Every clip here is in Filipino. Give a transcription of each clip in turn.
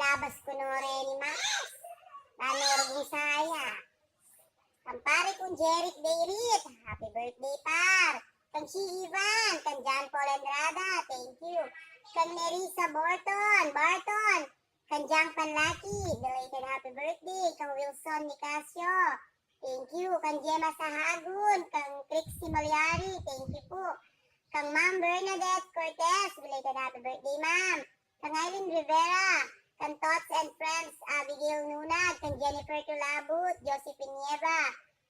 labas ko no ni Mas. Panorog ni Saya. Kampare kong Jeric Deirit. Happy birthday, par. Kang si Ivan. Kang John Paul Andrada. Thank you. Kang Nerissa Barton. Kang Jang Panlaki. Belated happy birthday. Kang Wilson Nicasio. Thank you. Kang Gemma Sahagun. Kang Trixie Malyari. Thank you po. Kang Ma'am Bernadette Cortez. Belated happy birthday, ma'am. Kang Eileen Rivera. Kang Tots and Friends. Abigail Nunad. Kang Jennifer Tulabut. Josephine Nieva.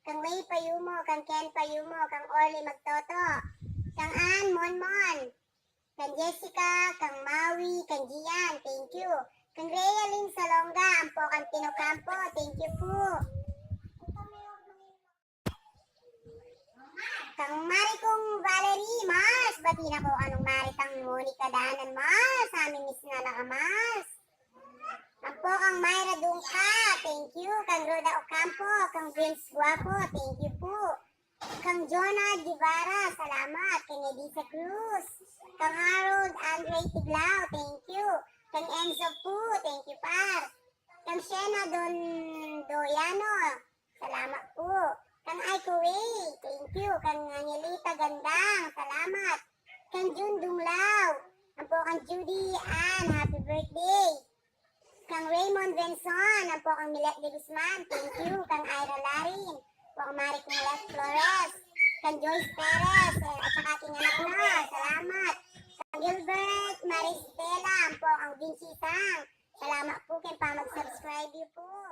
Kang May Payumo. Kang Ken Payumo. Kang Orly Magtoto. Kang Ann Monmon. Kang Jessica. Kang Maui. Kang Gian. Thank you. Kang Rhea Lynn Salonga. Ampo Kang Tino Campo. Thank you po. Kang Maricong Valerie Mars. Bati na ko anong Maritang Monica Danan Mars. Amin miss na naka Mars. Ampo Kang Myra Dungka. Thank you. Kang Roda Ocampo. Kang Vince Guapo. Thank you po. Kang Jonah Guevara. Salamat. Kang Edisa Cruz. Kang Harold Andre Tiglao. Thank you. Kang Enzo po. Thank you, par. Kang Shena Don Doyano. Salamat po. Kang Aiko Way. Thank you. Kang Angelita Gandang. Salamat. Kang Jun Dunglao. Ampo Kang Judy Ann. Happy birthday. Kang Raymond Benson. Ampo Kang Milet de Guzman. Thank you. Kang Ira Larin. Po Kang Maricong Les Flores. Kang Joyce Perez. At saka aking anak na. Salamat. Kang Gilbert Maristela. Ampo Kang Vinci Sang. Salamat po kay pa mag-subscribe po.